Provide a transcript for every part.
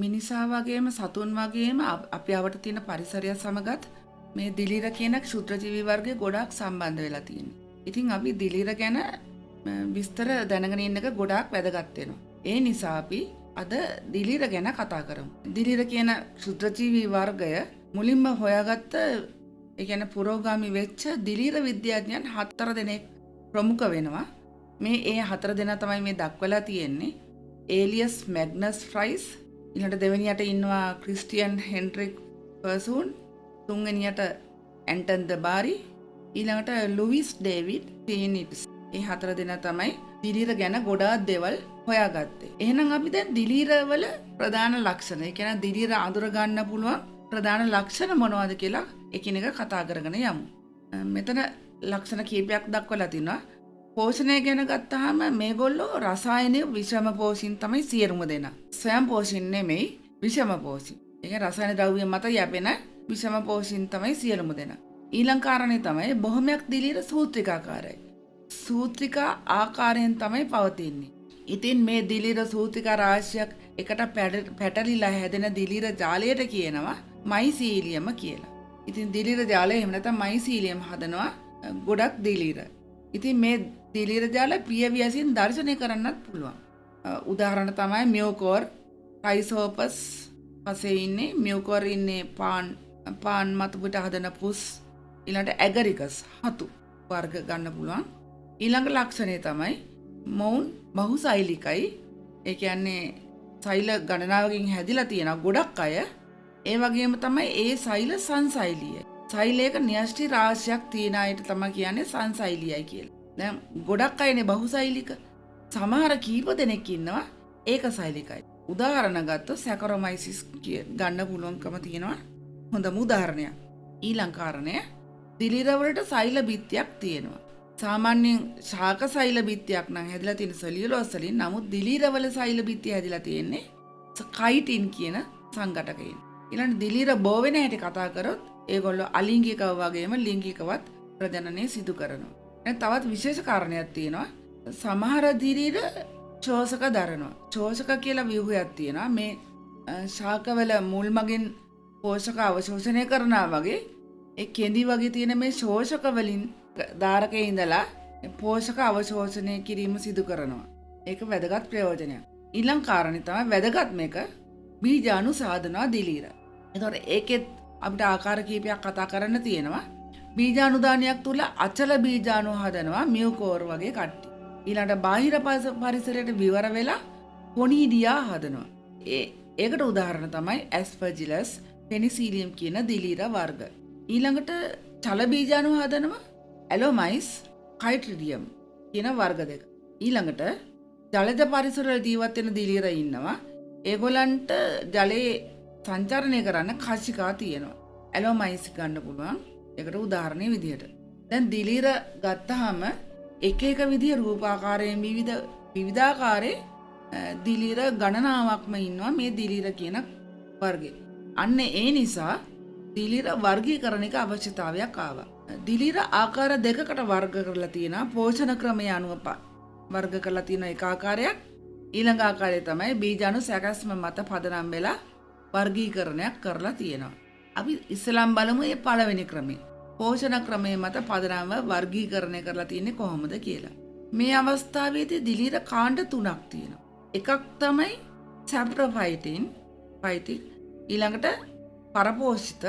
මිනිසා වගේම සතුන් වගේම අපි අවට තියෙන පරිසරය සමගත් මේ දිලිර කියන ක්ෂුද්‍රජීවි වර්ගය ගොඩාක් සම්බන්ධ වෙලා තියෙනවා. ඉතින් අපි දිලිර ගැන විස්තර දැනගෙන ඉන්න එක ගොඩාක් වැදගත් වෙනවා. ඒ නිසා අපි අද දිලිර ගැන කතා කරමු. දිලිර කියන ක්ෂුද්‍රජීවි වර්ගය මුලින්ම හොයාගත්ත ඒ කියන්නේ පුරෝගාමි වෙච්ච දිලිර විද්‍යාඥයන් 4 දෙනෙක් ප්‍රමුඛ වෙනවා. මේ 4 දෙනා තමයි මේ දක්වලා තියෙන්නේ. ඒලියස් මැග්නස් ෆ්‍රයිස්, ඊළඟට දෙවෙනියට ඉන්නවා ක්‍රිස්ටියන් හෙන්රික් පර්සූන්, තුන්වෙනියට ඇන්ටන් ද බාරි, ඊළඟට ලුයිස් ඩේවිඩ් පීනිට්ස්. මේ 4 දෙනා තමයි දිලිර ගැන ගොඩාක් දේවල් හොයාගත්තේ. එහෙනම් අපි දැන් දිලිරවල ප්‍රධාන ලක්ෂණ, ඒ කියන්නේ දිලිර අඳුර ගන්න පුළුවන් ප්‍රධාන ලක්ෂණ මොනවද කියලා එකිනෙක කතා කරගෙන යමු. මෙතන ලක්ෂණ කීපයක් දක්වලා තිනවා. පෝෂණය ගැන ගත්තාම මේගොල්ලෝ රසායනික විෂම පෝෂින් තමයි සියලුම දෙනා. ස්වයං පෝෂින් නෙමෙයි විෂම පෝෂින්. ඒ කියන්නේ රසායන ද්‍රව්‍ය මත යැපෙන විෂම පෝෂින් තමයි සියලුම දෙනා. ඊළඟ කාරණේ තමයි බොහොමයක් දිලිර සූත්‍රිකාකාරයි. සූත්‍රිකා ආකාරයෙන් තමයි පවතින්නේ. ඉතින් මේ දිලිර සූත්‍රිකා රාශියක් එකට පැටලිලා හැදෙන දිලිර ජාලයට කියනවා මයිසීලියම කියලා. ඉතින් දිලිර ජාලය එහෙම නැත්නම් මයිසීලියම් හදනවා ගොඩක් දිලිර. ඉතින් මේ දිලිර ජාල ප්‍රියවියසින් දර්ශනය කරන්නත් පුළුවන්. උදාහරණ තමයි මියෝකෝර්, ටයිසෝපස් පස්සේ ඉන්නේ මියෝකෝර් ඉන්නේ පාන් මත පිට හදන පුස්, ඊළඟට ඇගරිකස් හතු වර්ග ගන්න පුළුවන්. ඊළඟ ලක්ෂණය තමයි මොවුන් බහුසෛලිකයි. ඒ කියන්නේ සෛල ගණනාවකින් හැදිලා තියෙන ගොඩක් අය. ඒ වගේම තමයි ඒ සෛල සංසෛලීයයි. සෛලයක න්‍යෂ්ටි රාශියක් තියෙන අයට තමයි කියන්නේ සංසෛලියයි කියලා. දැන් ගොඩක් අයනේ බහුසෛලික. සමහර කීප දෙනෙක් ඉන්නවා ඒකසෛලිකයි. උදාහරණ ගත්තොත් සැකරොමයිසිස් ගන්න පුළුවන්කම තියෙනවා. හොඳම උදාහරණයක්. ඊළඟ කාරණය දිලිර වලට සෛල බිත්තියක් තියෙනවා. සාමාන්‍යයෙන් ශාක සෛල බිත්තියක් නම් හැදිලා තියෙන සෙලියුලෝස් වලින්, නමුත් දිලිර වල සෛල බිත්තිය හැදිලා තියෙන්නේ කයිටින් කියන සංඝටකයෙන්. ඊළඟ දිලිර බෝ වෙන හැටි කතා කරොත් ඒගොල්ලෝ අලිංගිකව වගේම ලිංගිකවත් ප්‍රජනනය සිදු කරනවා. දැන් තවත් විශේෂ කාරණයක් තියෙනවා. සමහර දිලිර චෝසක දරනවා. චෝසක කියලා ව්‍යුහයක් තියෙනවා. මේ ශාකවල මුල් මගින් පෝෂක අවශෝෂණය කරනවා වගේ ඒ කෙඳි වගේ තියෙන මේ ශෝෂක වලින් ධාරකයේ ඉඳලා පෝෂක අවශෝෂණය කිරීම සිදු කරනවා. ඒක වැදගත් ප්‍රයෝජනයක්. ඊළඟ කාරණේ තමයි වැදගත් මේක බීජාණු සාධනවා දිලිර. එතකොට ඒකෙත් අපිට ආකාර කීපයක් කතා කරන්න තියෙනවා. බීජාණු දානයක් තුල අචල බීජාණු හදනවා මියෝකෝර් වගේ කට්ටිය. ඊළඟට බාහිර පරිසරයට විවර වෙලා කොනීඩියා හදනවා. ඒකට උදාහරණ තමයි ඇස්පර්ජිලස්, පෙනිසිලියම් කියන දිලිර වර්ග. ඊළඟට චල බීජාණු හදනවා ඇලොමයිස්, කයිට්‍රිඩියම් කියන වර්ග දෙක. ඊළඟට ජලජ පරිසරවල ජීවත් වෙන දිලිර ඉන්නවා. ඒගොල්ලන්ට ජලයේ සංචරණය කරන්න කශිකා තියෙනවා. ඇලොමයිස් ගන්න පුළුවන්. ඒකට උදාහරණයක් විදිහට. දැන් දිලිර ගත්තාම එක එක විදිහ රූපාකාරයෙන් විවිධාකාරයේ දිලිර ගණනාවක්ම ඉන්නවා මේ දිලිර කියන වර්ගේ. අන්න ඒ නිසා දිලිර වර්ගීකරණයක අවශ්‍යතාවයක් ආවා. දිලිර ආකාර දෙකකට වර්ග කරලා තියෙනවා. පෝෂණ ක්‍රමය අනුව වර්ග කරලා තියෙන එක ආකාරයක්. ඊළඟ ආකාරය තමයි බීජාණු සැකස්ම මත පදනම් වෙලා වර්ගීකරණයක් කරලා තියෙනවා. අපි ඉස්සෙල්ලාම බලමු මේ පළවෙනි ක්‍රමය. පෝෂණ ක්‍රමයේ මත පදනම්ව වර්ගීකරණය කරලා තියෙන්නේ කොහොමද කියලා. මේ අවස්ථාවේදී දිලිර කාණ්ඩ තුනක් තියෙනවා. එකක් තමයි සැප්‍රොෆයිටින්, ඊළඟට පරපෝෂිත,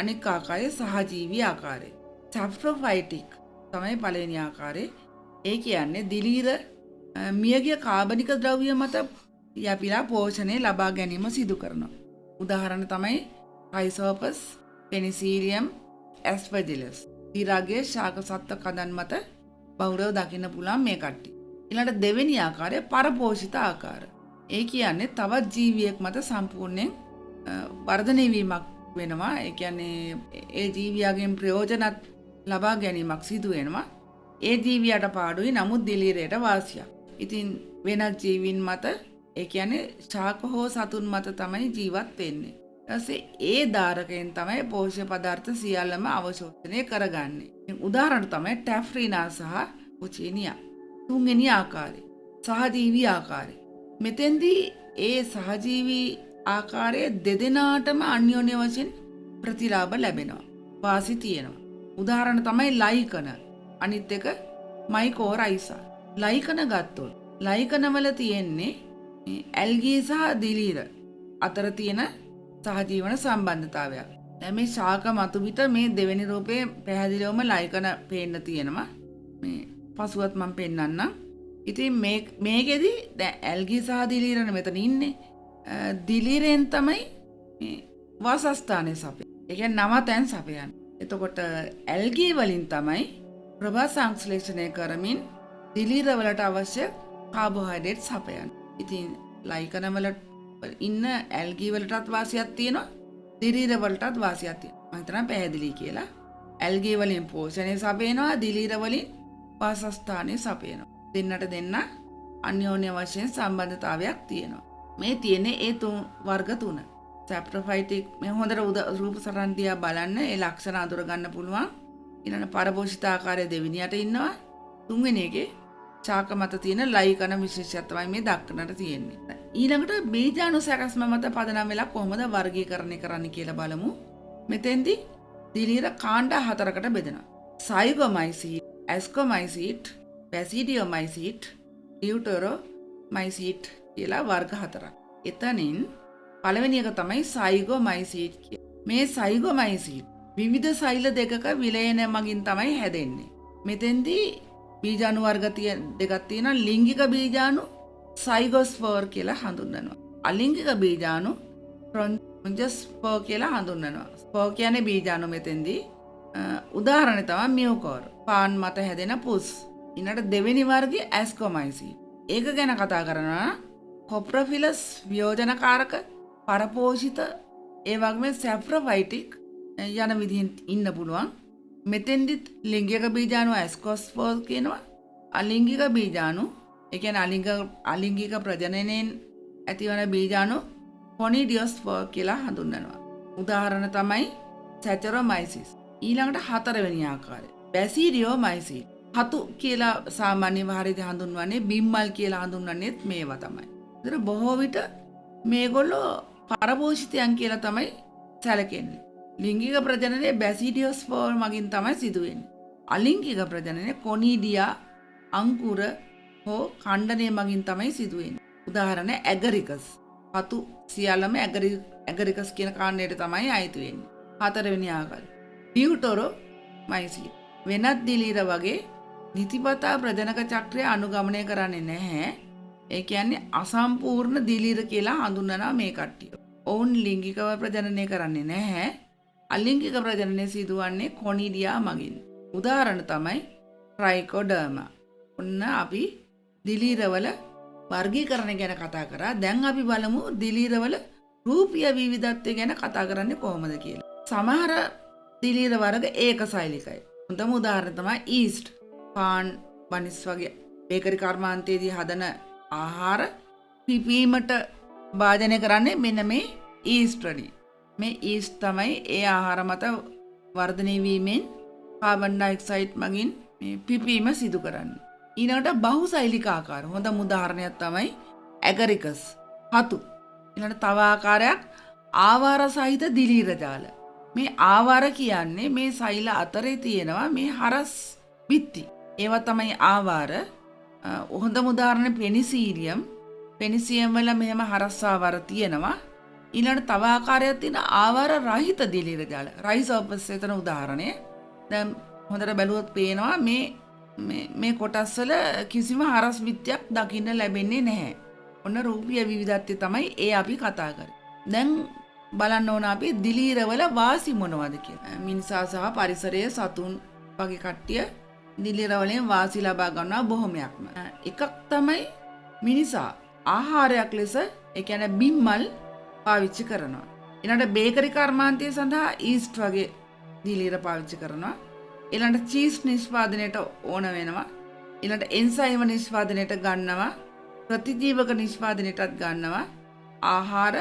අනික් ආකාරය සහජීවී ආකාරය. සැප්‍රොෆයිටික් තමයි පළවෙනි ආකාරය. ඒ කියන්නේ දිලිර මියගිය කාබනික ද්‍රව්‍ය මත යැපිලා පෝෂණය ලබා ගැනීම සිදු කරනවා. උදාහරණ තමයි ටයිසෝපස්, පෙනිසිලියම්, ඇස්පර්ජිලස්. දිරාගේ ශාක සත්ත්ව කඳන් මත බහුලව දකින්න පුළුවන් මේ කට්ටිය. ඊළඟට දෙවෙනි ආකාරය පරපෝෂිත ආකාර. ඒ කියන්නේ තවත් ජීවියෙක් මත සම්පූර්ණයෙන් වර්ධනය වීමක් වෙනවා. ඒ කියන්නේ ඒ ජීවියාගෙන් ප්‍රයෝජනත් ලබා ගැනීමක් සිදු වෙනවා. ඒ ජීවියට පාඩුයි, නමුත් දිලිරයට වාසියක්. ඉතින් වෙනත් ජීවීන් මත, ඒ කියන්නේ ශාක හෝ සතුන් මත තමයි ජීවත් වෙන්නේ. ඊපස්සේ ඒ ධාරකයෙන් තමයි පෝෂ්‍ය පදාර්ථ සියල්ලම අවශෝෂණය කරගන්නේ. උදාහරණ තමයි ටැෆ්‍රීනා සහ පුචිනියා. තුන්වෙනි ආකාරය සහජීවී ආකාරය. මෙතෙන්දී ඒ සහජීවී ආකාරයේ දෙදෙනාටම අන්‍යෝන්‍ය වශයෙන් ප්‍රතිලාභ ලැබෙනවා. වාසි තියෙනවා. උදාහරණ තමයි ලයිකන. අනිත් එක මයිකෝරයිසා. ලයිකන ගත්තොත් ලයිකන වල තියෙන්නේ ඇල්ගී සහ දිලීර අතර තියෙන සහජීවන සම්බන්ධතාවයක්. දැන් මේ ශාක මතුපිට මේ දෙවෙනි රූපේ පැහැදිලිවම ලයිකන පේන්න තියෙනවා. මේ පසුවත් මම පෙන්නන්නම්. ඉතින් මේකෙදි දැන් ඇල්ගී සහ දිලීරනේ මෙතන ඉන්නේ. දිලීරෙන් තමයි මේ වාසස්ථානයේ සපය. ඒ කියන්නේ නවතැන් සපයන්නේ. එතකොට ඇල්ගී වලින් තමයි ප්‍රභා සංශ්ලේෂණය කරමින් දිලීර වලට අවශ්‍ය කාබෝහයිඩ්‍රේට් සපයන්නේ. ඉතින් ලයිකන වල ඉන්න ඇල්ගී වලටත් වාසියක් තියෙනවා. දිලීර වලටත් වාසියක් තියෙනවා. මම හිතනවා පැහැදිලි කියලා. ඇල්ගී වලින් පෝෂණය සපයනවා, දිලීර වලින් වාසස්ථානයේ සපයනවා. දෙන්නට දෙන්න අන්‍යෝන්‍ය වශයෙන් සම්බන්ධතාවයක් තියෙනවා. මේ තියෙන්නේ ඒ වර්ග තුන. සැප්‍රොෆයිටික් මේ හොඳට රූප සටහන් දිහා බලන්න ඒ ලක්ෂණ අඳුර ගන්න පුළුවන්. ඊළඟ පරපෝෂිත ආකාරය දෙවෙනියට ඉන්නවා. තුන්වෙනි එකේ ශාක මත තියෙන ලයිකන විශේෂය තමයි මේ දක්නට තියෙන්නේ. ඊළඟට බීජාණු සැකස්ම මත පදනම් වෙලා කොහොමද වර්ගීකරණය කරන්න කියලා බලමු. මෙතෙන්දී දිලීර කාණ්ඩ හතරකට බෙදෙනවා. සයිගොමයිසීට්, ඇස්කොමයිසීට්, බැසිඩියොමයිසීට්, ලියුටරොමයිසීට් කියලා වර්ග හතරක්. එතනින් පළවෙනි එක තමයි සයිගොමයිසීට් කියන්නේ. මේ සයිගොමයිසීට් විවිධ සෛල දෙකක විලයන මගින් තමයි හැදෙන්නේ. මෙතෙන්දී බීජාණු වර්ග දෙකක් තියෙනවා. ලිංගික බීජාණු සයිගොස්පෝර් කියලා හඳුන්වනවා. අලිංගික බීජාණු ප්‍රොන්ජස්පෝර් කියලා හඳුන්වනවා. ස්පෝර් කියන්නේ බීජාණු මෙතෙන්දී. උදාහරණය තමයි මියුකෝර්. පාන් මත හැදෙන පුස්. ඊළඟ දෙවෙනි වර්ගයේ ඇස්කොමයිසීට්. ඒක ගැන කතා කරනවා කොප්‍රොෆිලස් වියෝජනකාරක පරපෝෂිත ඒ වගේම සැප්‍රොෆයිටික් යන විදිහෙන් ඉන්න පුළුවන්. මෙතෙන්දිත් ලිංගික බීජාණු ඇස්කොස්පෝර් කියනවා. අලිංගික බීජාණු ඒ කියන්නේ අලිංගික ප්‍රජනනයෙන් ඇතිවන බීජාණු කොනිඩියොස්පෝර් කියලා හඳුන්වනවා. උදාහරණ තමයි සැචරොමයිසිස්. ඊළඟට හතරවෙනි ආකාරය බැසිඩියොමයිසිස්. හතු කියලා සාමාන්‍ය වහරේදී හඳුන්වන්නේ, බිම්මල් කියලා හඳුන්වන්නේත් මේවා තමයි. ඒතර බොහෝ විට මේගොල්ලෝ පරපෝෂිතයන් කියලා තමයි සැලකෙන්නේ. ලිංගික ප්‍රජනනය බැසිඩියොස්පෝර් මගින් තමයි සිදුවෙන්නේ. අලිංගික ප්‍රජනනය කොනීඩියා අංකුර හෝ ඛණ්ඩනය මගින් තමයි සිදුවෙන්නේ. උදාහරණ ඇගරිකස්. හතු සියල්ලම ඇගරිකස් කියන කාණ්ඩයට තමයි අයිති වෙන්නේ. හතරවෙනි ආකාරය ලියුටරොමයිසීට්. වෙනත් දිලීර වගේ නිතිපතා ප්‍රජනක චක්‍රය අනුගමනය කරන්නේ නැහැ. ඒ කියන්නේ අසම්පූර්ණ දිලීර කියලා හඳුන්වනවා මේ කට්ටිය. ඔවුන් ලිංගිකව ප්‍රජනනය කරන්නේ නැහැ. අලිංගික ප්‍රජනනය සිදුවන්නේ කොනිඩියා මගින්. උදාහරණ තමයි ට්‍රයිකෝඩර්මා. ඔන්න අපි දිලීරවල වර්ගීකරණය ගැන කතා කරා. දැන් අපි බලමු දිලීරවල රූපීය විවිධත්වය ගැන කතා කරන්නේ කොහොමද කියලා. සමහර දිලීර වර්ග ඒකසෛලිකයි. හොඳම උදාහරණ තමයි ඊස්ට්. පාන්, බනිස් වගේ බේකරි කර්මාන්තයේදී හදන ආහාර පිපීමට භාජනය කරන්නේ මෙන්න මේ ඊස්ට් වලින්. මේ ඊස්ට් තමයි ඒ ආහාර මත වර්ධනය වීමෙන් කාබන් ඩයොක්සයිඩ් මගින් මේ පිපීම සිදු කරන්නේ. ඊළඟට බහුසෛලික ආකාර. හොඳම උදාහරණයක් තමයි ඇගරිකස්. හතු. ඊළඟට තව ආකාරයක් ආවාර සහිත දිලීර ජාල. මේ ආවාර කියන්නේ මේ සෛල අතරේ තියෙනවා මේ හරස් බිත්ති. ඒවා තමයි ආවාර. හොඳම උදාහරණ පෙනිසීලියම්. පෙනිසියම් වල මෙහෙම හරස් ආවාර තියෙනවා. ඊළඟට තව ආකාරයක් තියෙන ආවාර රහිත දිලීර ජාල. රයිසෝපස් එතන උදාහරණය. දැන් හොඳට බැලුවොත් පේනවා මේ කොටස් වල කිසිම හරස් බිත්තියක් දකින්න ලැබෙන්නේ නැහැ. ඔන්න රූපීය විවිධත්වය තමයි ඒ අපි කතා කරන්නේ. දැන් බලන්න ඕන අපි දිලීරවල වාසි මොනවද කියලා. මිනිසා සහ පරිසරයේ සතුන් වගේ කට්ටිය දිලීරවලින් වාසි ලබා ගන්නවා බොහොමයක්ම. එකක් තමයි මිනිසා ආහාරයක් ලෙස ඒ කියන්නේ බිම්මල් පාවිච්චි කරනවා. ඊළඟට බේකරි කර්මාන්තය සඳහා ඊස්ට් වගේ දිලීර පාවිච්චි කරනවා. ඊළඟට චීස් නිෂ්පාදනයට ඕන වෙනවා. ඊළඟට එන්සයිම නිෂ්පාදනයට ගන්නවා. ප්‍රතිජීවක නිෂ්පාදනයටත් ගන්නවා. ආහාර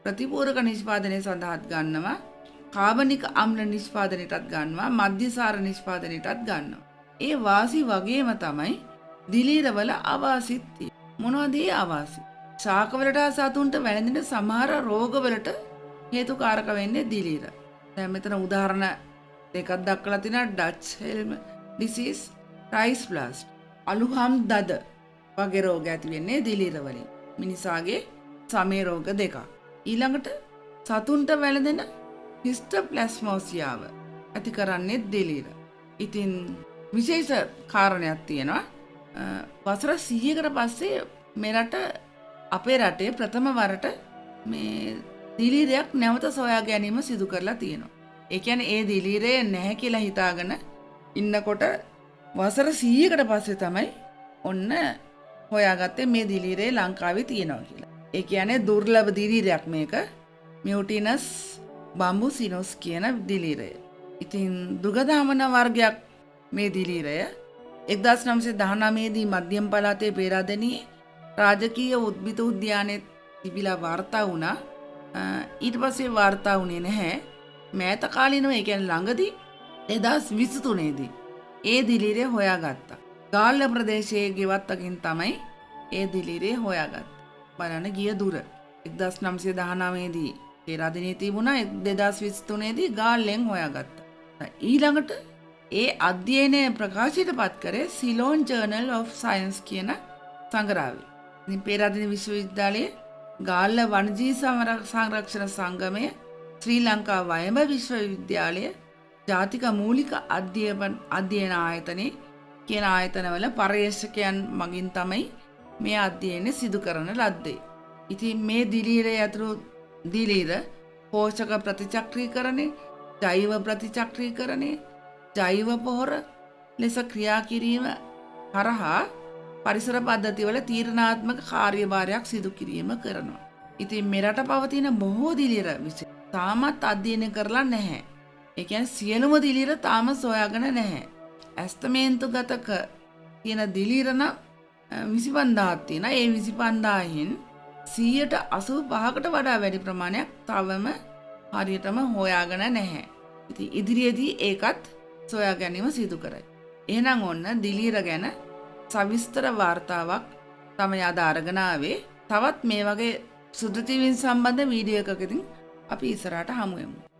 ප්‍රතිපූරක නිෂ්පාදනය සඳහාත් ගන්නවා. කාබනික අම්ල නිෂ්පාදනයටත් ගන්නවා. මධ්‍යසාර නිෂ්පාදනයටත් ගන්නවා. ඒ වාසි වගේම තමයි දිලීරවල අවාසිත් තියෙන්නේ. මොනවද ඒ අවාසි? ශාකවලට සතුන්ට වැළඳෙන සමහර රෝගවලට හේතුකාරක වෙන්නේ දිලීර. දැන් මෙතන උදාහරණ දෙකක් දක්වලා තිනවා ඩච් හෙල්ම් ඩිසීස්, රයිස් බ්ලාස්ට්, අලුහම් දද වගේ රෝග ඇති වෙන්නේ දිලීර වලින්. මිනිසාගේ සමේ රෝග දෙකක්. ඊළඟට සතුන්ට වැළඳෙන හිස්ටෝප්ලාස්මෝසියාව ඇති කරන්නේ දිලීර. ඉතින් විශේෂ කාරණයක් තියෙනවා. වසර 100කට පස්සේ මේ අපේ රටේ ප්‍රථම වරට මේ දිලීරයක් නැවත සොයා ගැනීම සිදු කරලා තියෙනවා. ඒ කියන්නේ ඒ දිලීරය නැහැ කියලා හිතාගෙන ඉන්නකොට වසර 100කට පස්සේ තමයි ඔන්න හොයාගත්තේ මේ දිලීරය ලංකාවේ තියෙනවා කියලා. ඒ කියන්නේ දුර්ලභ දිලීරයක් මේක. මියුටිනස් බම්බුසිනොස් කියන දිලීරය. ඉතින් දුගදාමන වර්ගයක් මේ දිලීරය 1919 දී මධ්‍යම පළාතේ පේරාදෙණියේ රාජකීය උද්භිද උද්‍යානයේ තිබිලා වාර්තා වුණා. ඊට පස්සේ වාර්තා වුණේ නැහැ. මෑත කාලිනව ඒ කියන්නේ ළඟදී 2023 දී ඒ දිලීරය හොයාගත්තා. ගාල්ල ප්‍රදේශයේ ගෙවත් අකින් තමයි ඒ දිලීරය හොයාගත්තා. බලන්න ගිය දුර. 1919 දී පේරාදෙණියේ තිබුණා. 2023 දී ගාල්ලෙන් හොයාගත්තා. ඊළඟට ඒ අධ්‍යයනය ප්‍රකාශයටපත් කරේ සිලෝන් ජර්නල් ඔෆ් සයන්ස් කියන සංග්‍රහය. ඉතින් පේරාදෙණිය විශ්වවිද්‍යාලයේ ගාල්ල වනජීවි සංරක්ෂණ සංගමය, ශ්‍රී ලංකා වයඹ විශ්වවිද්‍යාලය, ජාතික මූලික අධ්‍යයන ආයතනයේ කියන ආයතනවල පර්යේෂකයන් මගින් තමයි මේ අධ්‍යයනය සිදු කරන ලද්දේ. ඉතින් මේ දිලීරය ඇතුළු දිලීර පෝෂක ප්‍රතිචක්‍රීකරණය, ජෛව ප්‍රතිචක්‍රීකරණය, ජෛව පොහොර ලෙස ක්‍රියා කිරීම හරහා පරිසර පද්ධතිවල තීරණාත්මක කාර්යභාරයක් සිදු කිරීම කරනවා. ඉතින් මෙරට පවතින බොහෝ දිලීර තාමත් අධ්‍යයනය කරලා නැහැ. ඒ කියන්නේ සියලුම දිලීර තාම සොයාගෙන නැහැ. ඇස්තමේන්තුගතක තියෙන දිලීර නම් 25000ක් තියෙනවා. ඒ 25000න් 185කට වඩා වැඩි ප්‍රමාණයක් තවම හරියටම හොයාගෙන නැහැ. ඉතින් ඉදිරියේදී ඒකත් සොයා ගැනීම සිදු කරයි. එහෙනම් ඔන්න දිලීර ගැන සවිස්තර වාර්තාවක් තමයි අද අරගෙන ආවේ. තවත් මේ වගේ සුදු ටීවීන් සම්බන්ධ වීඩියෝ එකකින් අපි ඉස්සරහට හමු වෙමු.